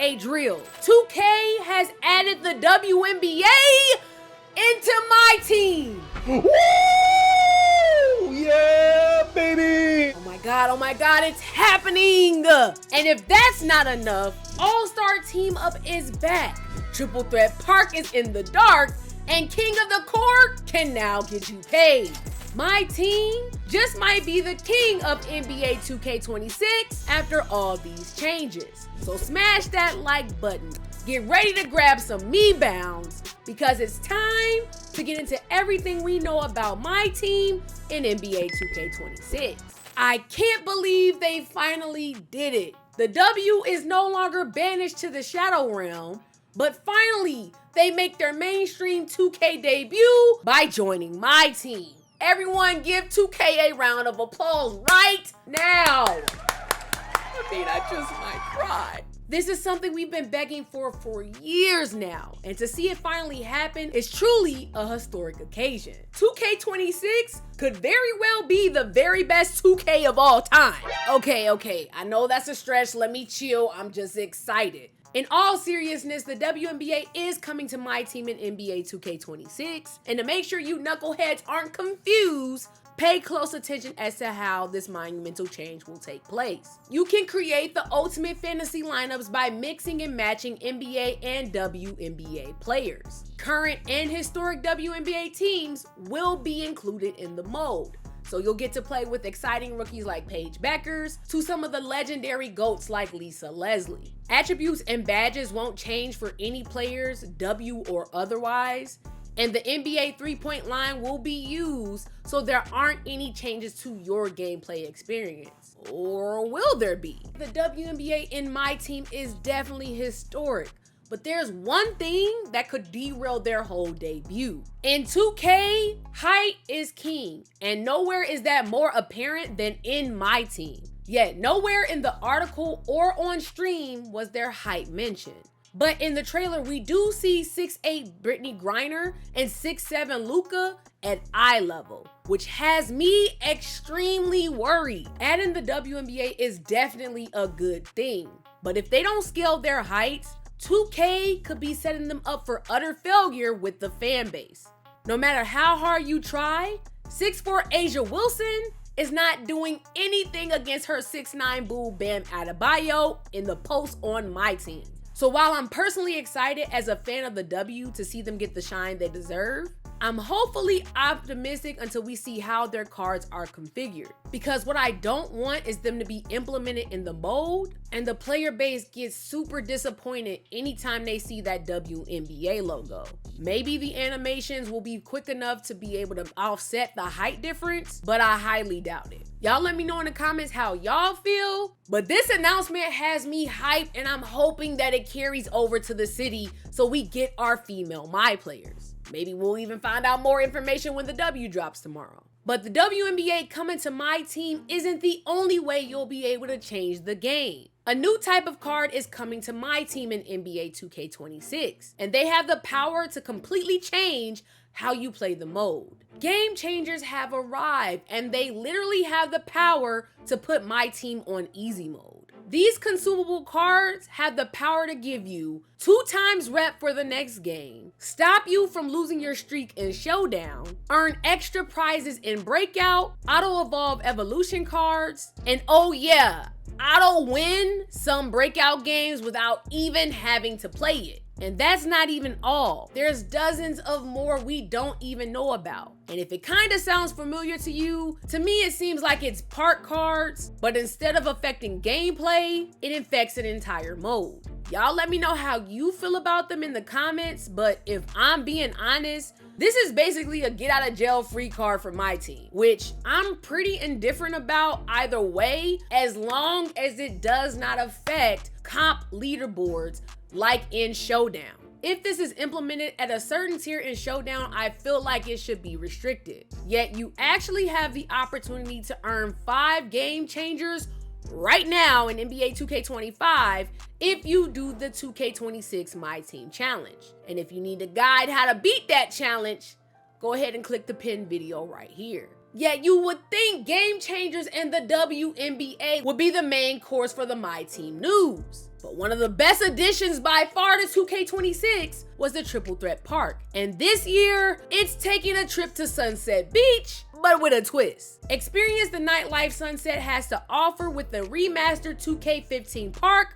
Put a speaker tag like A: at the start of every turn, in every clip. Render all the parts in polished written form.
A: NBA drill. 2K has added the WNBA into MyTeam.
B: Woo! Yeah, baby!
A: Oh my god, it's happening! And if that's not enough, All-Star Team Up is back. Triple Threat Park is in the dark, and King of the Court can now get you paid. My team just might be the king of NBA 2K26 after all these changes. So smash that like button. Get ready to grab some me bounds because it's time to get into everything we know about my team in NBA 2K26. I can't believe they finally did it. The W is no longer banished to the Shadow Realm, but finally they make their mainstream 2K debut by joining my team. Everyone give 2K a round of applause right now. I just might cry. This is something we've been begging for years now, and to see it finally happen is truly a historic occasion. 2K26 could very well be the very best 2K of all time. Okay, I know that's a stretch, let me chill, I'm just excited. In all seriousness, the WNBA is coming to my team in NBA 2K26, and to make sure you knuckleheads aren't confused, pay close attention as to how this monumental change will take place. You can create the ultimate fantasy lineups by mixing and matching NBA and WNBA players. Current and historic WNBA teams will be included in the mode. So you'll get to play with exciting rookies like Paige Beckers to some of the legendary GOATs like Lisa Leslie. Attributes and badges won't change for any players, W or otherwise. And the NBA three-point line will be used, so there aren't any changes to your gameplay experience. Or will there be? The WNBA in my team is definitely historic, but there's one thing that could derail their whole debut. In 2K, height is king, and nowhere is that more apparent than in my team. Yet nowhere in the article or on stream was their height mentioned. But in the trailer, we do see 6'8" Brittany Griner and 6'7" Luka at eye level, which has me extremely worried. Adding the WNBA is definitely a good thing, but if they don't scale their heights, 2K could be setting them up for utter failure with the fan base. No matter how hard you try, 6'4" Asia Wilson is not doing anything against her 6'9" boo Bam Adebayo in the post on my team. So while I'm personally excited as a fan of the W to see them get the shine they deserve, I'm hopefully optimistic until we see how their cards are configured. Because what I don't want is them to be implemented in the mode and the player base gets super disappointed anytime they see that WNBA logo. Maybe the animations will be quick enough to be able to offset the height difference, but I highly doubt it. Y'all let me know in the comments how y'all feel, but this announcement has me hyped and I'm hoping that it carries over to the city so we get our female my players. Maybe we'll even find out more information when the W drops tomorrow. But the WNBA coming to my team isn't the only way you'll be able to change the game. A new type of card is coming to my team in NBA 2K26, and they have the power to completely change how you play the mode. Game changers have arrived, and they literally have the power to put my team on easy mode. These consumable cards have the power to give you 2x rep for the next game, stop you from losing your streak in Showdown, earn extra prizes in Breakout, auto-evolve evolution cards, and oh yeah, auto-win some Breakout games without even having to play it. And that's not even all. There's dozens of more we don't even know about. And if it kind of sounds familiar to you, to me it seems like it's part cards, but instead of affecting gameplay, it infects an entire mode. Y'all let me know how you feel about them in the comments, but if I'm being honest, this is basically a get out of jail free card for my team, which I'm pretty indifferent about either way, as long as it does not affect comp leaderboards like in Showdown. If this is implemented at a certain tier in Showdown, I feel like it should be restricted. Yet you actually have the opportunity to earn 5 game changers right now in NBA 2K25 if you do the 2K26 My Team Challenge. And if you need a guide how to beat that challenge, go ahead and click the pinned video right here. Yet you would think game changers in the WNBA would be the main course for the MyTeam news. But one of the best additions by far to 2K26 was the Triple Threat Park. And this year, it's taking a trip to Sunset Beach, but with a twist. Experience the nightlife Sunset has to offer with the remastered 2K15 Park,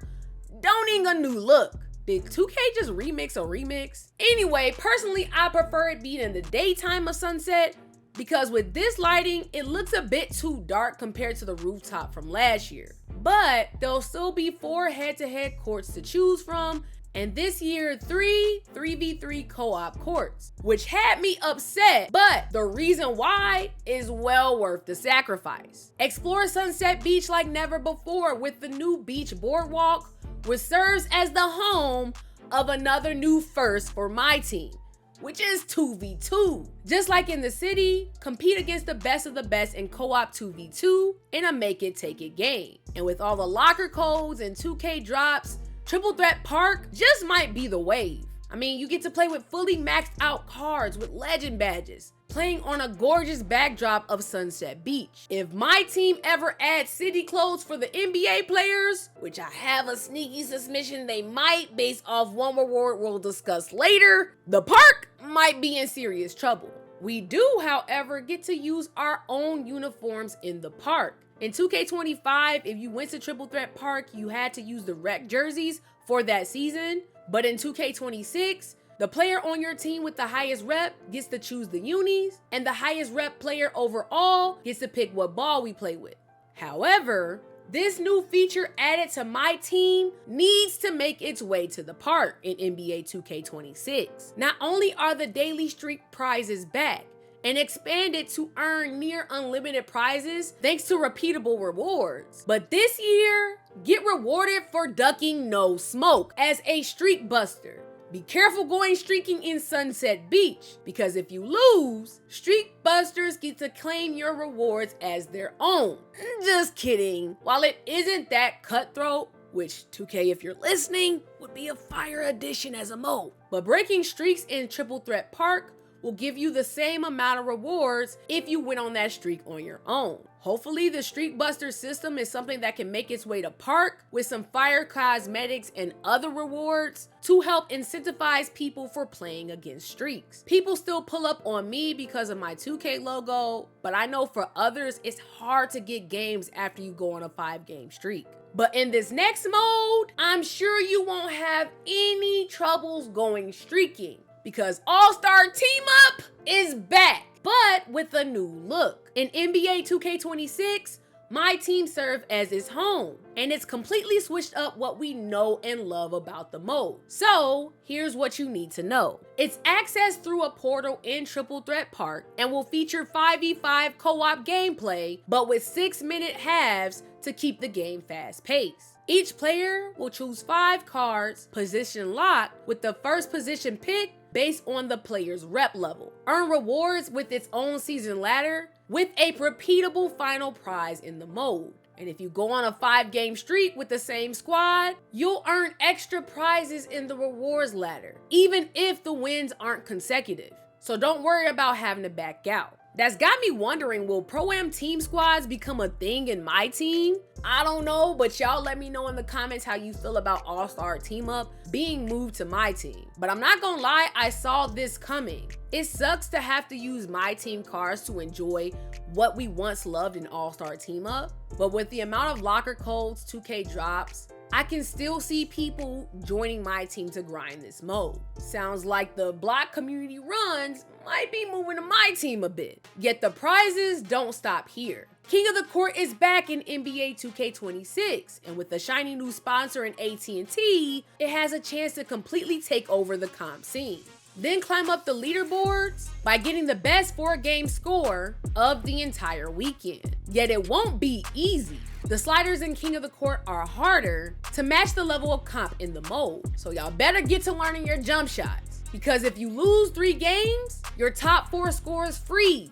A: donning a new look. Did 2K just remix a remix? Anyway, personally, I prefer it being in the daytime of Sunset, because with this lighting, it looks a bit too dark compared to the rooftop from last year. But there'll still be 4 head-to-head courts to choose from, and this year 3 3v3 co-op courts, which had me upset, but the reason why is well worth the sacrifice. Explore Sunset Beach like never before with the new beach boardwalk, which serves as the home of another new first for MyTeam, which is 2v2. Just like in the city, compete against the best of the best in co-op 2v2 in a make it take it game. And with all the locker codes and 2K drops, Triple Threat Park just might be the wave. I mean, you get to play with fully maxed out cards with legend badges, playing on a gorgeous backdrop of Sunset Beach. If MyTeam ever adds city clothes for the NBA players, which I have a sneaky suspicion they might based off one reward we'll discuss later, the park might be in serious trouble. We do, however, get to use our own uniforms in the park. In 2K25, if you went to Triple Threat Park, you had to use the rec jerseys for that season. But in 2K26, the player on your team with the highest rep gets to choose the unis, and the highest rep player overall gets to pick what ball we play with. However, this new feature added to MyTeam needs to make its way to the park in NBA 2K26. Not only are the daily streak prizes back and expanded to earn near unlimited prizes thanks to repeatable rewards, but this year, get rewarded for ducking no smoke as a streak buster. Be careful going streaking in Sunset Beach, because if you lose, streak busters get to claim your rewards as their own. Just kidding. While it isn't that cutthroat, which 2K, if you're listening, would be a fire addition as a mode, but breaking streaks in Triple Threat Park will give you the same amount of rewards if you went on that streak on your own. Hopefully the Streak Buster system is something that can make its way to Park with some fire cosmetics and other rewards to help incentivize people for playing against streaks. People still pull up on me because of my 2K logo, but I know for others it's hard to get games after you go on a 5-game streak. But in this next mode, I'm sure you won't have any troubles going streaking, because All-Star Team Up is back, but with a new look. In NBA 2K26, MyTeam served as its home, and it's completely switched up what we know and love about the mode. So here's what you need to know. It's accessed through a portal in Triple Threat Park and will feature 5v5 co-op gameplay, but with 6-minute halves to keep the game fast-paced. Each player will choose 5 cards, position locked, with the first position pick based on the player's rep level. Earn rewards with its own season ladder, with a repeatable final prize in the mode. And if you go on a 5-game streak with the same squad, you'll earn extra prizes in the rewards ladder, even if the wins aren't consecutive. So don't worry about having to back out. That's got me wondering, will Pro-Am team squads become a thing in MyTeam? I don't know, but y'all let me know in the comments how you feel about All-Star Team Up being moved to MyTeam. But I'm not gonna lie, I saw this coming. It sucks to have to use MyTeam cards to enjoy what we once loved in All-Star Team Up, but with the amount of locker codes 2K drops, I can still see people joining MyTeam to grind this mode. Sounds like the block community runs might be moving to MyTeam a bit. Yet the prizes don't stop here. King of the Court is back in NBA 2K26, and with a shiny new sponsor in AT&T, it has a chance to completely take over the comp scene. Then climb up the leaderboards by getting the best 4-game score of the entire weekend. Yet it won't be easy. The sliders in King of the Court are harder to match the level of comp in the mode, so y'all better get to learning your jump shots, because if you lose 3 games, your top 4 scores freeze,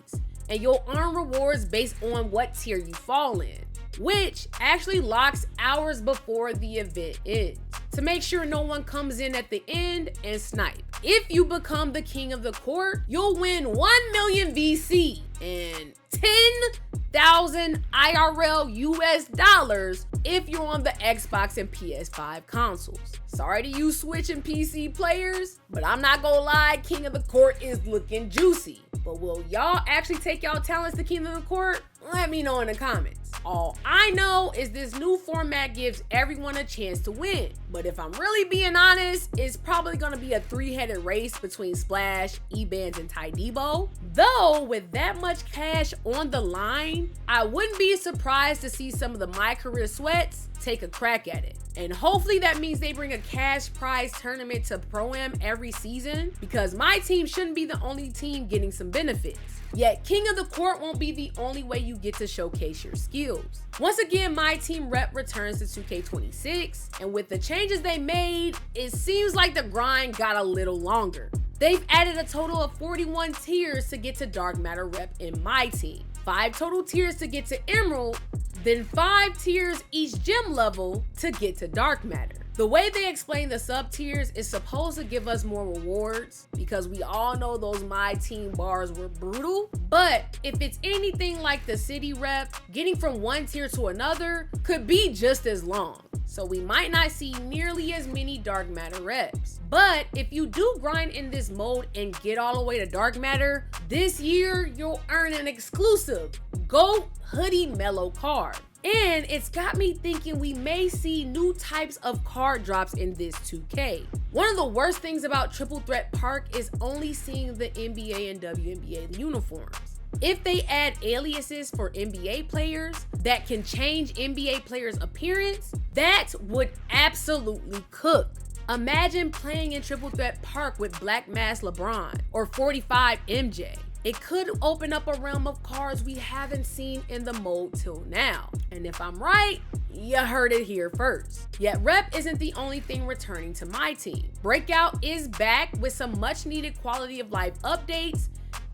A: and you'll earn rewards based on what tier you fall in, which actually locks hours before the event ends. to make sure no one comes in at the end and snipe. If you become the king of the court, you'll win 1 million VC and 10,000 IRL US dollars if you're on the Xbox and PS5 consoles. Sorry to you Switch and PC players, but I'm not gonna lie, King of the Court is looking juicy. But will y'all actually take y'all talents to King of the Court? Let me know in the comments. All I know is this new format gives everyone a chance to win. But if I'm really being honest, it's probably gonna be a three-headed race between Splash, E-Bands, and Ty Debo. Though, with that much cash on the line, I wouldn't be surprised to see some of the My Career Sweats take a crack at it. And hopefully that means they bring a cash prize tournament to Pro-Am every season, because my team shouldn't be the only team getting some benefits. Yet King of the Court won't be the only way you get to showcase your skills. Once again, my team rep returns to 2K26, and with the changes they made, it seems like the grind got a little longer. They've added a total of 41 tiers to get to Dark Matter rep in my team, 5 total tiers to get to Emerald, then 5 tiers each gym level to get to Dark Matter. The way they explain the sub tiers is supposed to give us more rewards, because we all know those My Team bars were brutal. But if it's anything like the city rep, getting from one tier to another could be just as long. So we might not see nearly as many Dark Matter reps. But if you do grind in this mode and get all the way to Dark Matter, this year you'll earn an exclusive GOAT Hoodie Mellow card. And it's got me thinking we may see new types of card drops in this 2K. One of the worst things about Triple Threat Park is only seeing the NBA and WNBA uniforms. If they add aliases for NBA players that can change NBA players' appearance, that would absolutely cook. Imagine playing in Triple Threat Park with Black Mass LeBron or 45 MJ. It could open up a realm of cards we haven't seen in the mode till now. And if I'm right, you heard it here first. Yet rep isn't the only thing returning to my team. Breakout is back with some much needed quality of life updates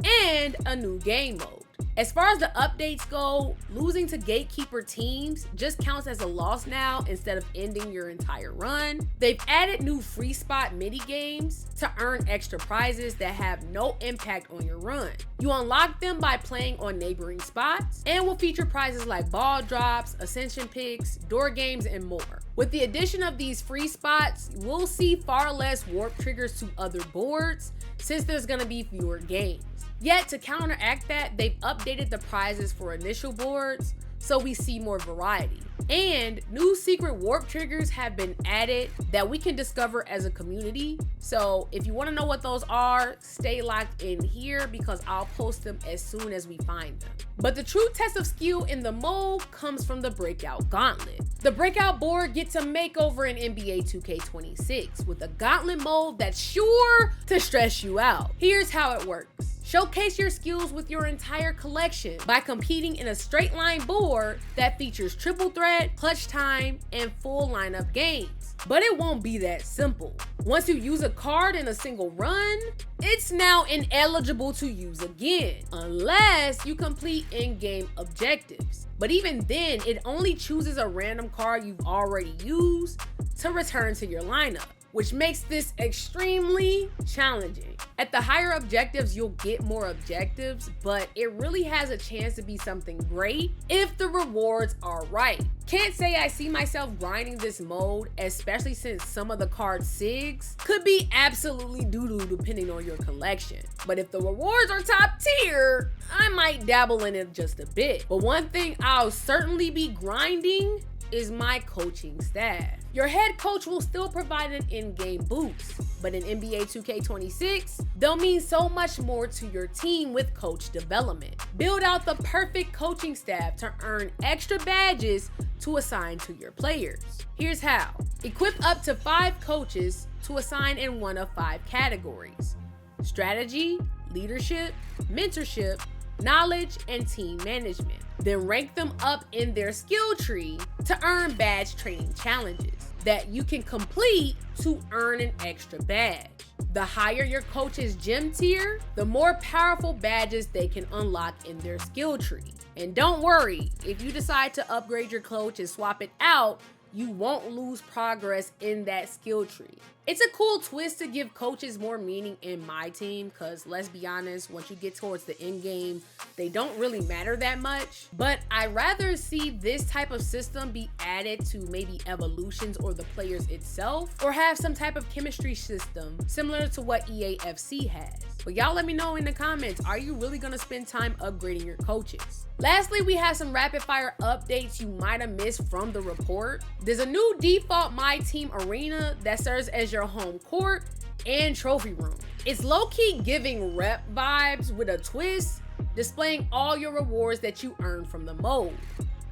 A: and a new game mode. As far as the updates go, losing to gatekeeper teams just counts as a loss now instead of ending your entire run. They've added new free spot mini games to earn extra prizes that have no impact on your run. You unlock them by playing on neighboring spots and will feature prizes like ball drops, ascension picks, door games, and more. With the addition of these free spots, we'll see far less warp triggers to other boards since there's gonna be fewer games. Yet to counteract that, they've updated the prizes for initial boards so we see more variety. And new secret warp triggers have been added that we can discover as a community. So if you want to know what those are, stay locked in here because I'll post them as soon as we find them. But the true test of skill in the mode comes from the Breakout Gauntlet. The Breakout board gets a makeover in NBA 2K26 with a gauntlet mode that's sure to stress you out. Here's how it works. Showcase your skills with your entire collection by competing in a straight line board that features triple threat, clutch time, and full lineup games. But it won't be that simple. Once you use a card in a single run, it's now ineligible to use again, unless you complete in-game objectives. But even then, it only chooses a random card you've already used to return to your lineup, which makes this extremely challenging. At the higher objectives, you'll get more objectives, but it really has a chance to be something great if the rewards are right. Can't say I see myself grinding this mode, especially since some of the card SIGs could be absolutely doo-doo depending on your collection. But if the rewards are top tier, I might dabble in it just a bit. But one thing I'll certainly be grinding is my coaching staff. Your head coach will still provide an in-game boost, but in NBA 2K26, they'll mean so much more to your team with coach development. Build out the perfect coaching staff to earn extra badges to assign to your players. Here's how. Equip up to 5 coaches to assign in one of 5 categories: strategy, leadership, mentorship, knowledge, and team management. Then rank them up in their skill tree to earn badge training challenges that you can complete to earn an extra badge. The higher your coach's gym tier, the more powerful badges they can unlock in their skill tree. And don't worry, if you decide to upgrade your coach and swap it out, you won't lose progress in that skill tree. It's a cool twist to give coaches more meaning in MyTeam, because let's be honest, once you get towards the end game, they don't really matter that much. But I'd rather see this type of system be added to maybe evolutions or the players itself, or have some type of chemistry system similar to what EAFC has. But y'all let me know in the comments, are you really gonna spend time upgrading your coaches? Lastly, we have some rapid fire updates you might have missed from the report. There's a new default MyTeam arena that serves as your home court and trophy room. It's low-key giving rep vibes with a twist, displaying all your rewards that you earned from the mode,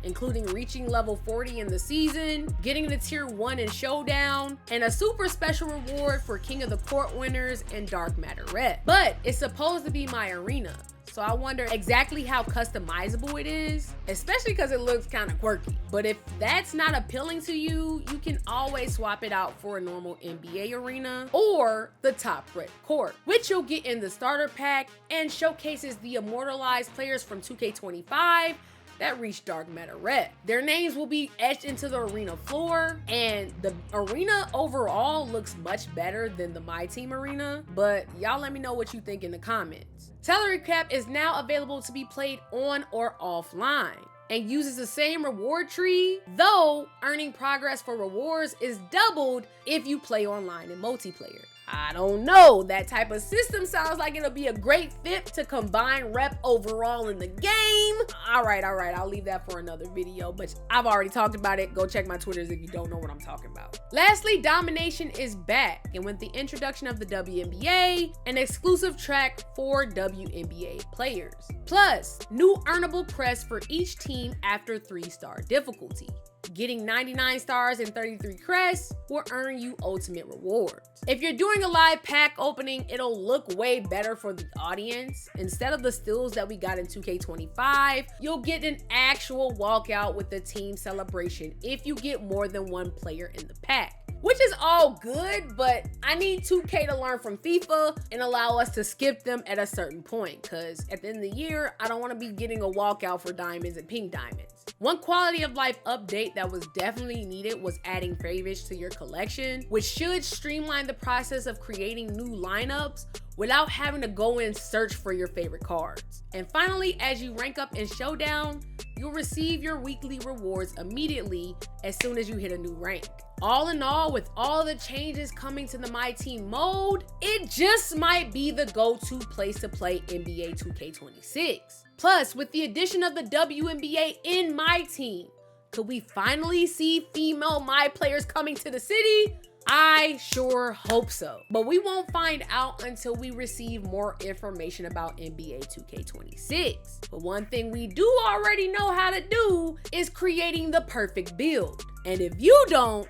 A: including reaching level 40 in the season, getting the tier 1 in Showdown, and a super special reward for King of the Court winners and Dark Matter rep. But it's supposed to be my arena, so I wonder exactly how customizable it is, especially because it looks kind of quirky. But if that's not appealing to you, you can always swap it out for a normal NBA arena or the top red court, which you'll get in the starter pack and showcases the immortalized players from 2K25 that reach Dark Matter rep. Their names will be etched into the arena floor, and the arena overall looks much better than the MyTeam arena, but y'all let me know what you think in the comments. Salary cap is now available to be played on or offline, and uses the same reward tree, though earning progress for rewards is doubled if you play online in multiplayer. I don't know, that type of system sounds like it'll be a great fit to combine rep overall in the game. All right, I'll leave that for another video, but I've already talked about it. Go check my Twitters if you don't know what I'm talking about. Lastly, domination is back, and with the introduction of the WNBA, an exclusive track for WNBA players. Plus, new earnable crests for each team after 3-star difficulty. Getting 99 stars and 33 crests will earn you ultimate rewards. If you're doing a live pack opening, it'll look way better for the audience. Instead of the stills that we got in 2K25, you'll get an actual walkout with the team celebration if you get more than one player in the pack. Which is all good, but I need 2K to learn from FIFA and allow us to skip them at a certain point, because at the end of the year, I don't want to be getting a walkout for diamonds and pink diamonds. One quality of life update that was definitely needed was adding favorites to your collection, which should streamline the process of creating new lineups without having to go and search for your favorite cards. And finally, as you rank up in Showdown, you'll receive your weekly rewards immediately as soon as you hit a new rank. All in all, with all the changes coming to the MyTeam mode, it just might be the go-to place to play NBA 2K26. Plus, with the addition of the WNBA in MyTeam, could we finally see female My players coming to the city? I sure hope so. But we won't find out until we receive more information about NBA 2K26. But one thing we do already know how to do is creating the perfect build. And if you don't,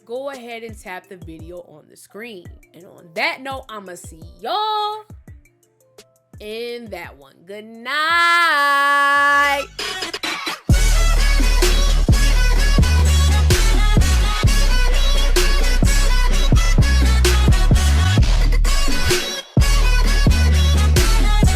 A: go ahead and tap the video on the screen. And on that note, I'ma see y'all in that one. Good night.